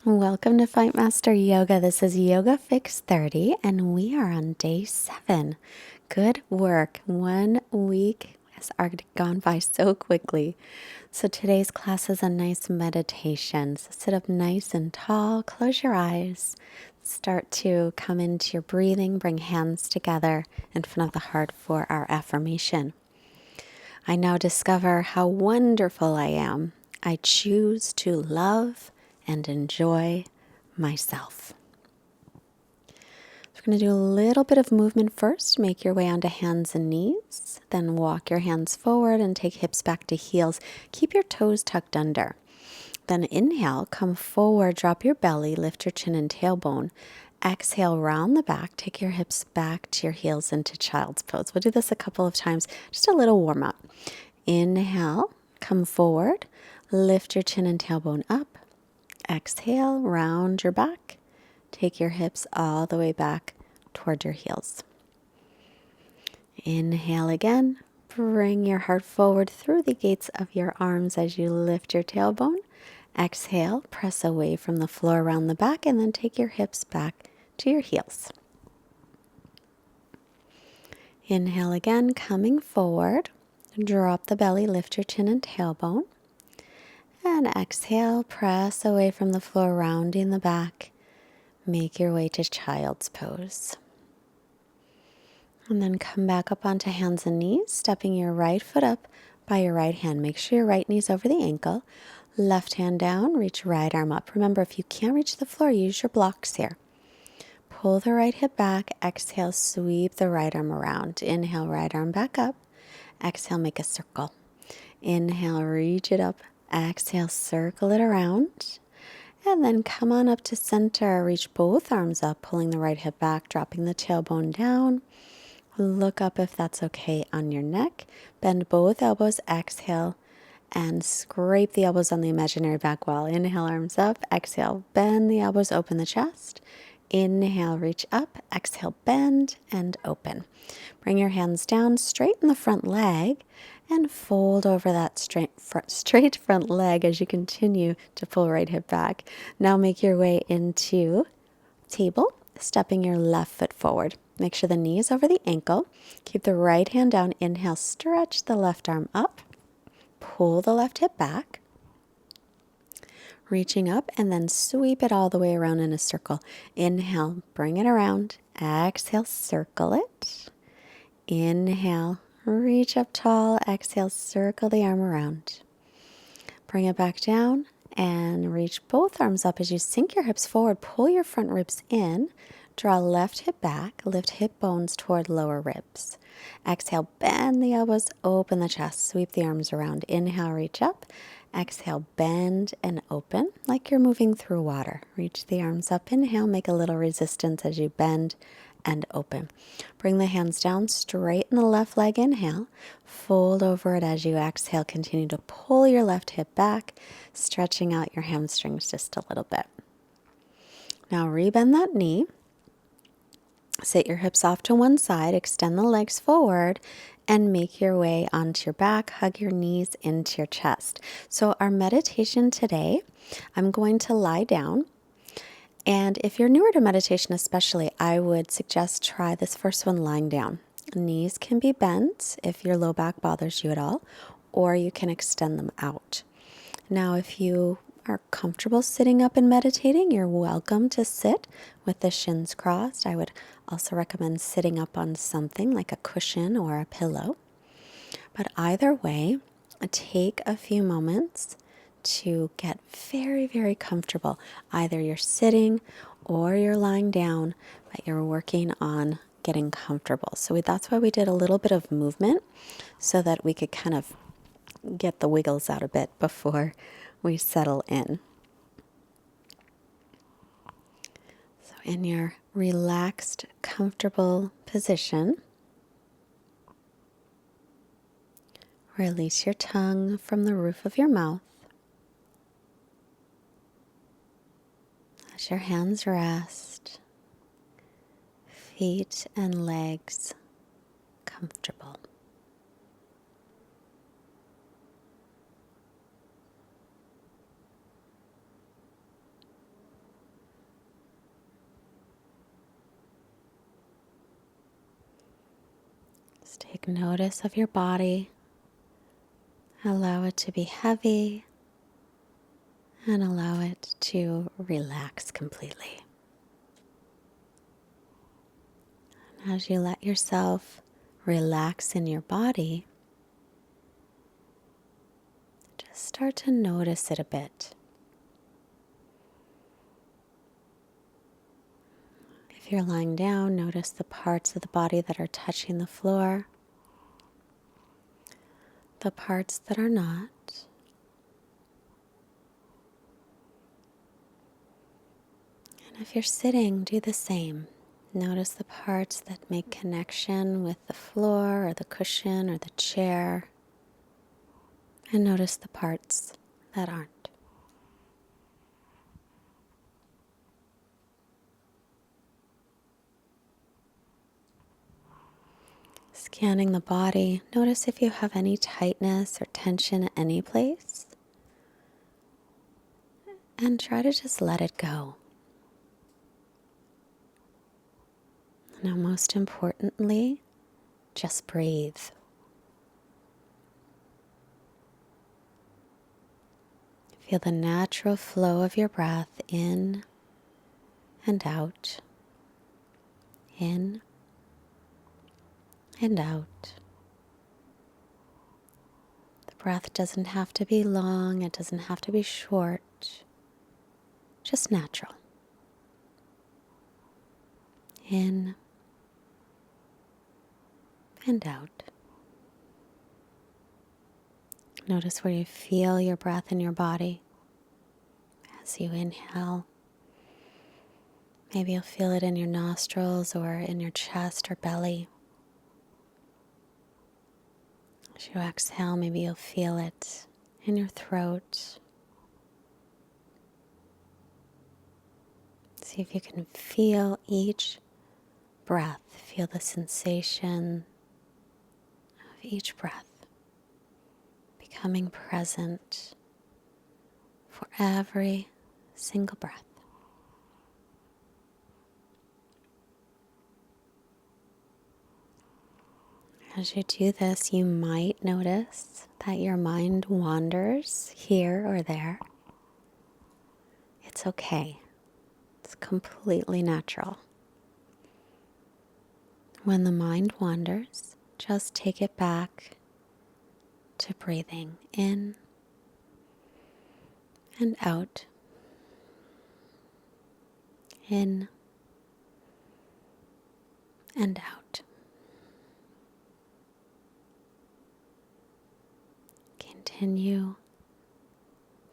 Welcome to Fightmaster Yoga. This is Yoga Fix 30, and we are on day 7. Good work. 1 week has already gone by so quickly. So today's class is a nice meditation. So sit up nice and tall, close your eyes, start to come into your breathing, bring hands together in front of the heart for our affirmation. I now discover how wonderful I am. I choose to love and enjoy myself. We're going to do a little bit of movement first. Make your way onto hands and knees. Then walk your hands forward and take hips back to heels. Keep your toes tucked under. Then inhale, come forward, drop your belly, lift your chin and tailbone. Exhale, round the back, take your hips back to your heels into child's pose. We'll do this a couple of times, just a little warm up. Inhale, come forward, lift your chin and tailbone up. Exhale, round your back. Take your hips all the way back toward your heels. Inhale again. Bring your heart forward through the gates of your arms as you lift your tailbone. Exhale, press away from the floor around the back, and then take your hips back to your heels. Inhale again, coming forward. Drop the belly, lift your chin and tailbone. And exhale, press away from the floor, rounding the back. Make your way to child's pose. And then come back up onto hands and knees, stepping your right foot up by your right hand. Make sure your right knee's over the ankle. Left hand down, reach right arm up. Remember, if you can't reach the floor, use your blocks here. Pull the right hip back. Exhale, sweep the right arm around. Inhale, right arm back up. Exhale, make a circle. Inhale, reach it up. Exhale, circle it around. And then come on up to center. Reach both arms up, pulling the right hip back, dropping the tailbone down. Look up if that's okay on your neck. Bend both elbows. Exhale, and scrape the elbows on the imaginary back wall. Inhale, arms up. Exhale, bend the elbows, open the chest. Inhale, reach up. Exhale, bend and open. Bring your hands down, straighten the front leg, and fold over that straight front leg as you continue to pull right hip back. Now make your way into table, stepping your left foot forward. Make sure the knee is over the ankle. Keep the right hand down. Inhale, stretch the left arm up. Pull the left hip back. Reaching up and then sweep it all the way around in a circle. Inhale, bring it around. Exhale, circle it. Inhale, reach up tall. Exhale, circle the arm around. Bring it back down and reach both arms up as you sink your hips forward. Pull your front ribs in. Draw left hip back. Lift hip bones toward lower ribs. Exhale, bend the elbows, open the chest. Sweep the arms around. Inhale, reach up. Exhale, bend and open like you're moving through water. Reach the arms up. Inhale, make a little resistance as you bend and open. Bring the hands down, straighten the left leg. Inhale, fold over it as you exhale. Continue to pull your left hip back, stretching out your hamstrings just a little bit. Now rebend that knee. Sit your hips off to one side, extend the legs forward, and make your way onto your back. Hug your knees into your chest. So our meditation today, I'm going to lie down. And if you're newer to meditation especially, I would suggest try this first one lying down. Knees can be bent if your low back bothers you at all, or you can extend them out. Now, if you are comfortable sitting up and meditating, you're welcome to sit with the shins crossed. I would also recommend sitting up on something like a cushion or a pillow. But either way, take a few moments to get very, very comfortable. Either you're sitting or you're lying down, but you're working on getting comfortable. So that's why we did a little bit of movement so that we could kind of get the wiggles out a bit before we settle in. So in your relaxed, comfortable position, release your tongue from the roof of your mouth. Let your hands rest, feet and legs comfortable. Take notice of your body. Allow it to be heavy and allow it to relax completely. And as you let yourself relax in your body, just start to notice it a bit. If you're lying down, notice the parts of the body that are touching the floor, the parts that are not. And if you're sitting, do the same. Notice the parts that make connection with the floor or the cushion or the chair. And notice the parts that aren't. Scanning the body, notice if you have any tightness or tension at any place. And try to just let it go. Now, most importantly, just breathe. Feel the natural flow of your breath in and out, in and out. The breath doesn't have to be long, it doesn't have to be short, just natural. In and out. Notice where you feel your breath in your body as you inhale. Maybe you'll feel it in your nostrils or in your chest or belly. As you exhale, maybe you'll feel it in your throat. See if you can feel each breath. Feel the sensation of each breath becoming present for every single breath. As you do this, you might notice that your mind wanders here or there. It's okay. It's completely natural. When the mind wanders, just take it back to breathing in and out. In and out. Continue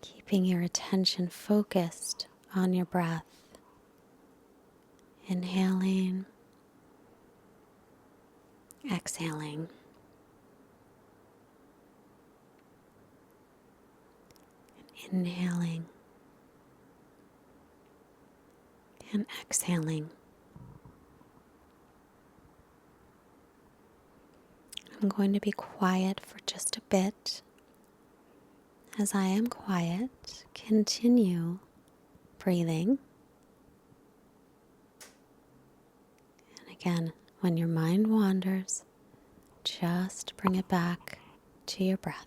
keeping your attention focused on your breath. Inhaling, exhaling. Inhaling and exhaling. I'm going to be quiet for just a bit. As I am quiet, continue breathing. And again, when your mind wanders, just bring it back to your breath.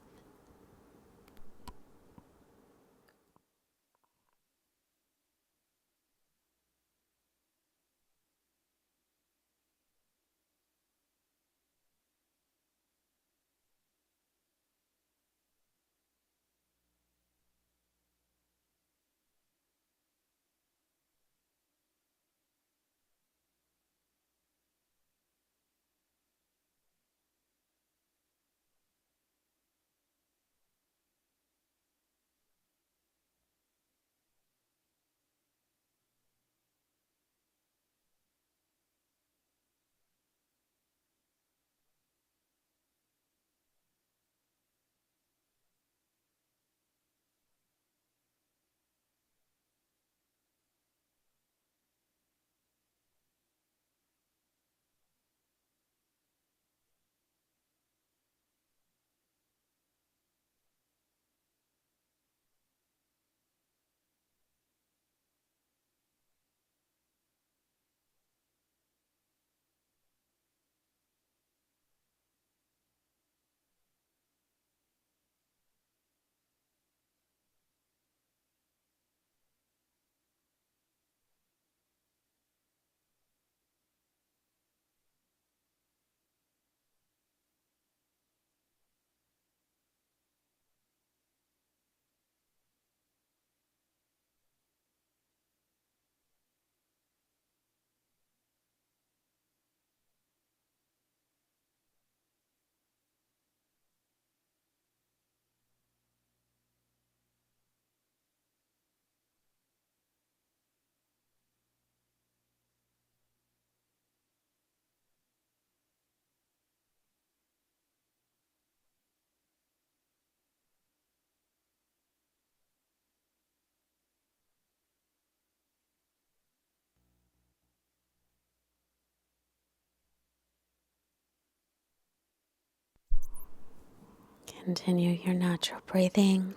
Continue your natural breathing.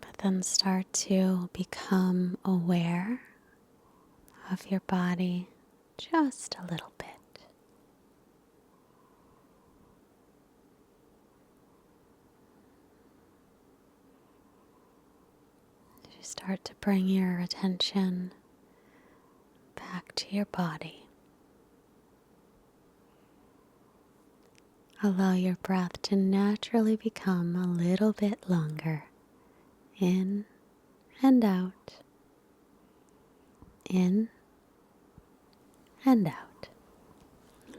But then start to become aware of your body just a little bit. As you start to bring your attention back to your body, allow your breath to naturally become a little bit longer. In and out. In and out.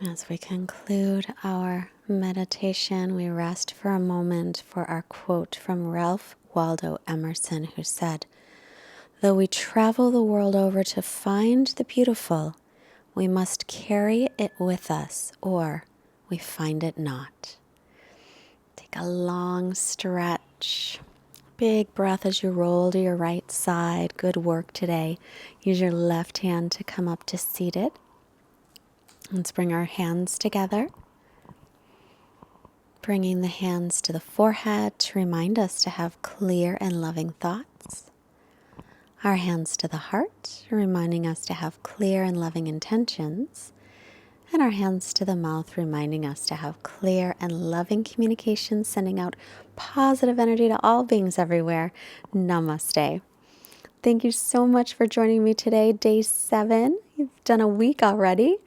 As we conclude our meditation, we rest for a moment for our quote from Ralph Waldo Emerson, who said, "Though we travel the world over to find the beautiful, we must carry it with us, or we find it not." Take a long stretch. Big breath as you roll to your right side. Good work today. Use your left hand to come up to seated. Let's bring our hands together. Bringing the hands to the forehead to remind us to have clear and loving thoughts. Our hands to the heart, reminding us to have clear and loving intentions. And our hands to the mouth, reminding us to have clear and loving communication, sending out positive energy to all beings everywhere. Namaste. Thank you so much for joining me today. Day 7. You've done a week already.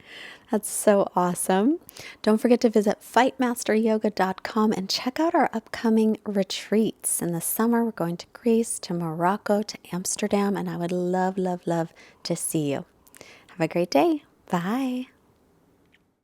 That's so awesome. Don't forget to visit fightmasteryoga.com and check out our upcoming retreats. In the summer, we're going to Greece, to Morocco, to Amsterdam, and I would love, love, love to see you. Have a great day. Bye.